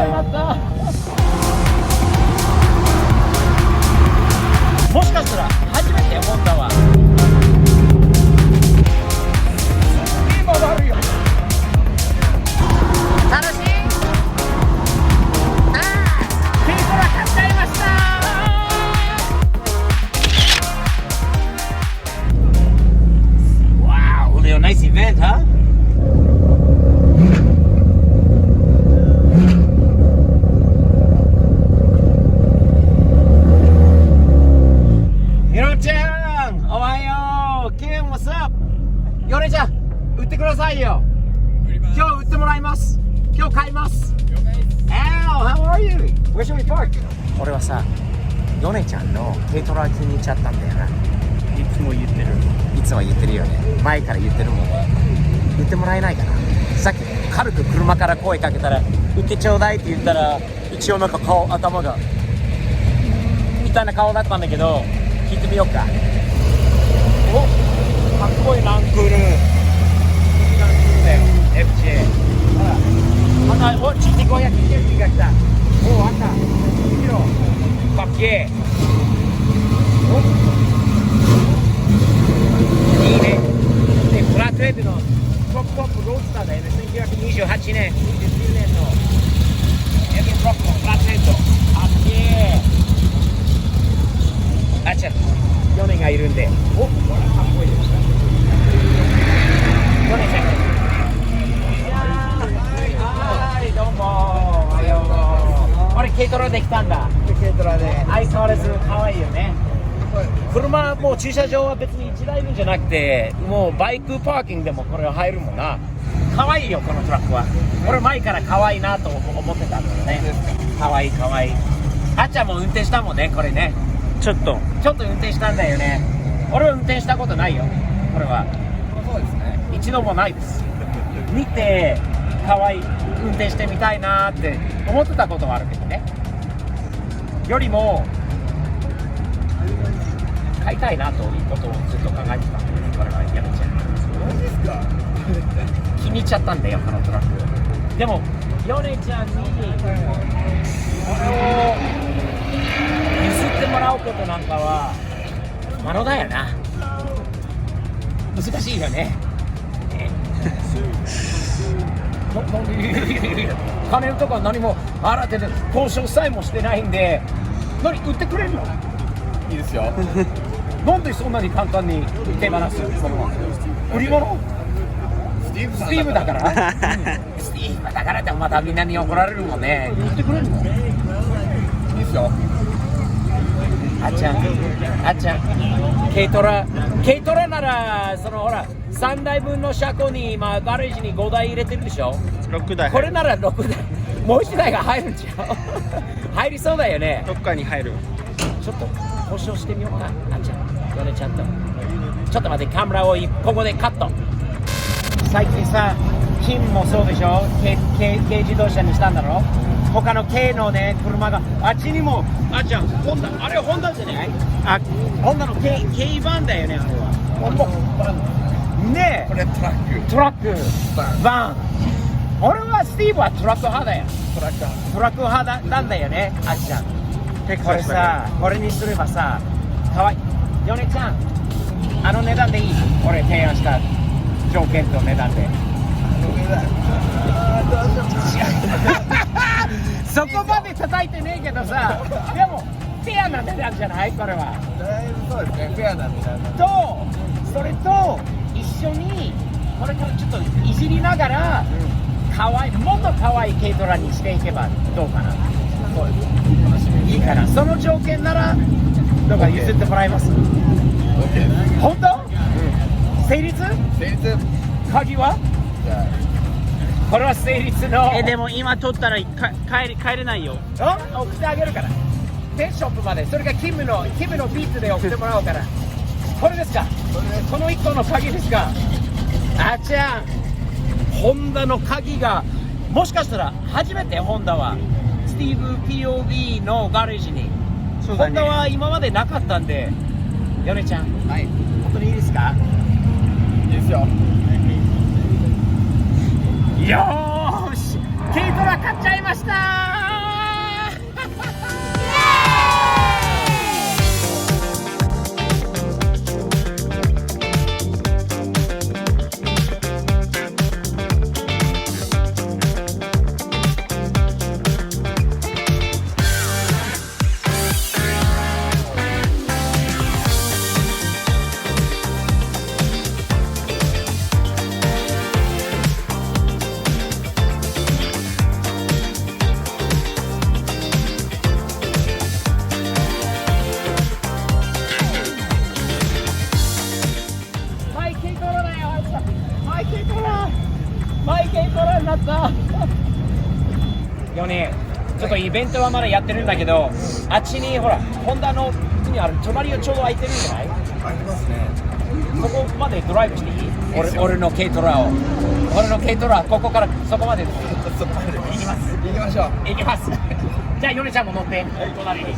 よかった。もしかしたら初めてホンダは今悪いよ。楽しい。軽トラ買っちゃいました。Wow, Leo, nice event, huh? Hiro-chan, ohayo. Ken, what's up? ヨネちゃん、売ってくださいよ。今日売ってもらいます。今日買います。Al, how are you? Where should we park? 俺はさ、ヨネちゃんの軽トラ気に入っちゃったんだよな。いつも言ってる。いつも言ってるよね。前から言ってるもん。売ってもらえないかな。さっき軽く車から声かけたら売ってちょうだいって言ったら、一応なんか頭がみたいな顔だったんだけど、聞いてみようか。お、かっこいいランクール。ランクールだよ。FJ。ほら、お、GT500 GT が来た。お、あった。見ろ。かっけえ。お、いいね。で、フラットヘッドのトップロースターだよね。1928年、29年のエビンロックのフラットヘッド。かっけえ。あちゃん、ヨネがいるんで。お、ほら、かっこいいです。ヨネちゃん。はい、どうも。おはよう。あれ、軽トラで来たんだ。軽トラで相変わらず可愛いよね。車もう駐車場は別に1台分じゃなくて、もうバイクパーキングでもこれは入るもんな。可愛いよこのトラックは。俺前から可愛いなと思ってたんだよね。可愛い可愛い。あっちゃんも運転したもんねこれね。ちょっと運転したんだよね。俺は運転したことないよこれは。そうですね。一度もないです。見て可愛い運転してみたいなって思ってたことはあるけどね。よりも買いたいなということをずっと考えてたんで、これはやめちゃう。マジですか？気に入っちゃったんだよこのトラック。でもヨネちゃんにこれを譲ってもらうことなんかは魔のだよな。難しいよね。金とか何も払ってて交渉さえもしてないんで、何売ってくれるの？いいですよ。なんでそんなに簡単に手放すの？売り物？スティスティーブだから、スティーブだからってまたみんなに怒られるもんね。売ってくれるの？いいですよ。あっちゃん、軽トラならそのほら3台分の車庫に今ガレージに5台入れてるでしょ。6台これなら6台、もう1台が入るんちゃう？入りそうだよね。どっかに入る。ちょっと交渉してみようか。あっちゃん、ヨネちゃんと。ちょっと待って、カメラをここでカット。最近さ、金もそうでしょ。軽自動車にしたんだろ。他の軽のね、車があっちにも。あっちゃん、ホンダ、あれホンダじゃない？あ、ホンダの軽バンだよね、あれは。ホンダバン。ねえ。これトラック。トラック。バン。俺はスティーブはトラック派だよ。トラック派なんだよね、あっちゃん。これさ、これにすればさ、かわいい。ヨネちゃん、あの値段でいい？俺提案した条件と値段で。そこまで叩いてねえけどさ、でもフェアな値段じゃない？これは。そうですね。フェアな値段。と、それと一緒にこれからちょっといじりながら、もっと可愛い軽トラにしていけばどうかな。そうです。いいかな。その条件ならどうか譲ってもらえます？本当？成立？鍵は？これは成立の。でも今取ったら帰れないよ。送ってあげるから。ペンショップまで。それがキムのビーツで送ってもらおうから。これですか？この1個の鍵ですか？あちゃん、ホンダの鍵がもしかしたら初めてホンダはスティーブ POV のガレージに、そうだね、ホンダは今までなかったんで、ヨネちゃん、はい。本当にいいですか？いいですよ。よーし、軽トラ買っちゃいましたよね、ちょっとイベントはまだやってるんだけど、あっちにほら、ホンダのにある隣がちょうど空いてるんじゃない？ありますね。そこまでドライブしていい？俺の軽トラを。俺の軽トラ、ここからそこまで行そこまできます。行きましょう。行きます。じゃあ、ヨネちゃんも乗って、隣に。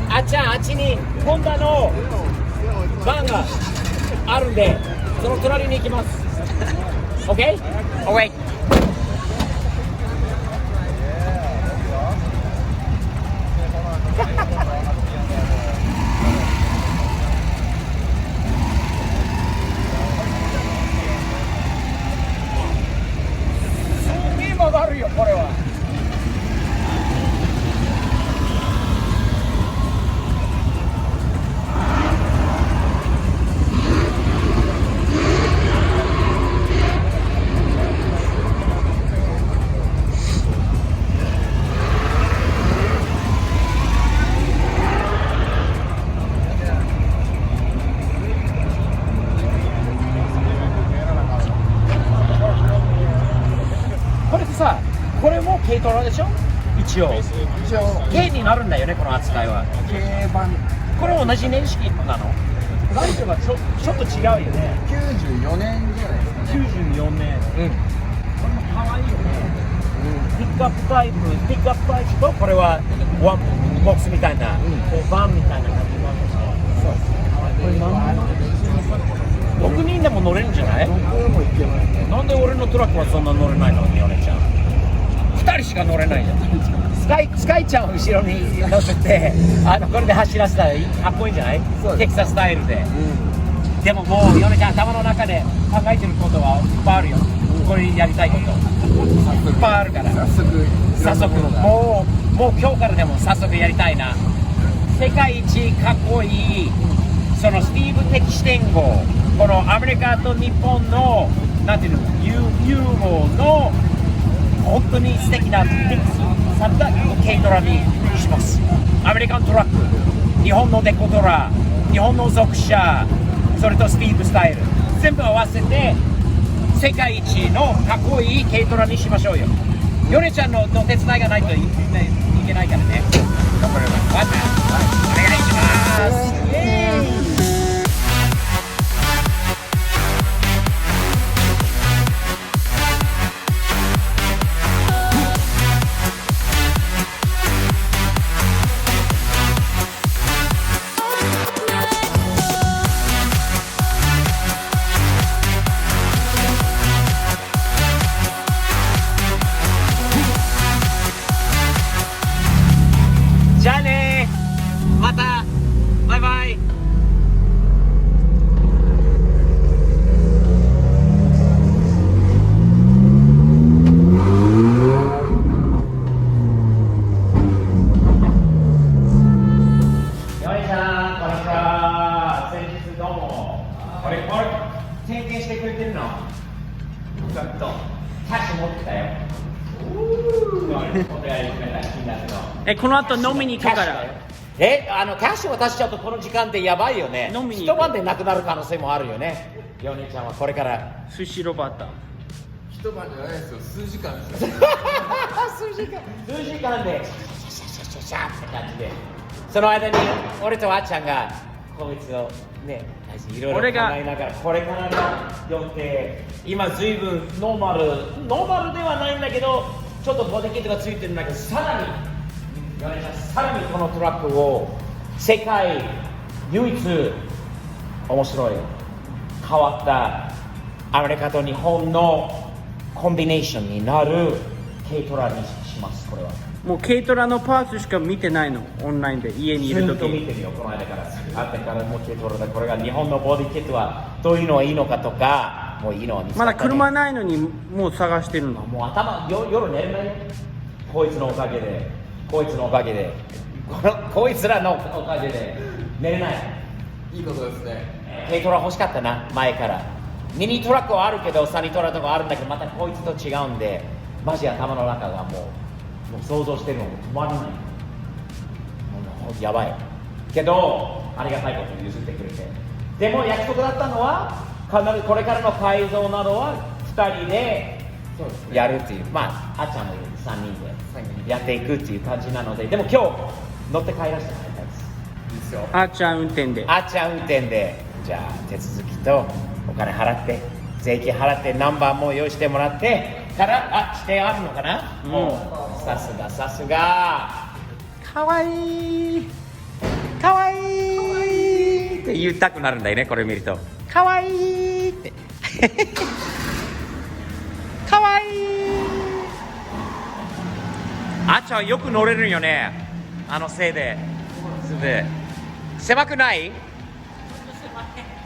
あっちにホンダのバンがあるんで、その隣に行きます。OK? OK。すげえ曲がるよ、これは。これってさ、これも軽トラでしょ？一応軽になるんだよね、この扱いは。軽バンこれ同じ年式なの？ライトがちょっと違うよね。94年じゃないですかね。94年。うん。これも可愛いよね。ピックアップタイプとこれはワンボックスみたいな、バンみたいな感じなんですね。そうですね。これ6人でも乗れるんじゃない？僕も行けますね。なんで俺のトラックはそんな乗れないのに、ヨネちゃん。2人しか乗れないじゃん。スカイちゃんを後ろに乗せて、これで走らせたらかっこいいんじゃない？テキサススタイルで。でももう、ヨネちゃん頭の中で考えてることはいっぱいあるよ。これやりたいこと。いっぱいあるから。早速、もう今日からでも早速やりたいな。世界一かっこいい、そのスティーブ的視点を、このアメリカと日本の、なんていうの、ユーロの本当に素敵なミックスされた軽トラにします。アメリカントラック、日本のデコトラ、日本の属車、それとスティーブスタイル、全部合わせて世界一のかっこいい軽トラにしましょうよ。ヨネちゃんの手伝いがないといけないからね。頑張れば。お願いします。イエーイ。じゃあねー、また、バイバイ。ヨネちゃん、こんにちは。先日どうも。これ点検してくれてるの？ちょっとキャッシュ持ってたよ。この後飲みに行くから。キャッシュ渡しちゃうとこの時間ってやばいよね。飲みに行く。一晩でなくなる可能性もあるよね。ヨネちゃんはこれから寿司ロバータ。一晩じゃないですよ。数時間ですよ。数時間でシャシャって感じで、その間に俺とあっちゃんがこいつをね、いろいろ考えながらこれからがよって、今ずいぶんノーマルではないんだけど、ちょっとボディキットがついてるんだけど、さらにこのトラックを世界唯一面白い変わったアメリカと日本のコンビネーションになる軽トラにします。これはもう軽トラのパーツしか見てないの、オンラインで家にいるずっと見時。てみよう。この間からあってからもう軽トラでこれが日本のボディキットはどういうのがいいのかとか、もういいのは見つかまったね。だ車ないのにもう探してるの。もう夜寝れないよ。こいつのおかげでこいつらのおかげで寝れない。いいことですね。軽トラ欲しかったな、前から。ミニトラックはあるけど、サニトラとかあるんだけど、またこいつと違うんで、マジ頭の中がもう想像してるのも止まらない。もうやばい。けど、ありがたいことに譲ってくれて。でも約束だったのは、必ずこれからの改造などは2人でそうですね。やるっていう、まあ、あっちゃんもいるんで3人でやっていくっていう感じなので、でも今日乗って帰らせてもらいたいです。いいですよ。あっちゃん運転で。あっちゃん運転で、じゃあ手続きとお金払って、税金払って、ナンバーも用意してもらってから指定あるのかな、もうさすがかわいいって言いたくなるんだよね、これ見るとかわいいってかわいい。あっちゃんよく乗れるよね、あのせいで。狭くない？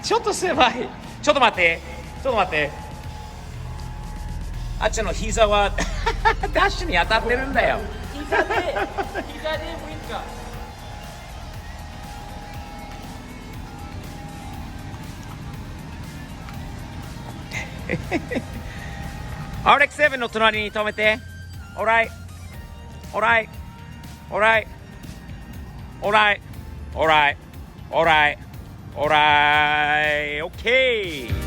ちょっと狭い。ちょっと待って。あっちの膝はダッシュに当たってるんだよ。膝で無理か。RX7 の隣に止めて。オーライ。オーケー。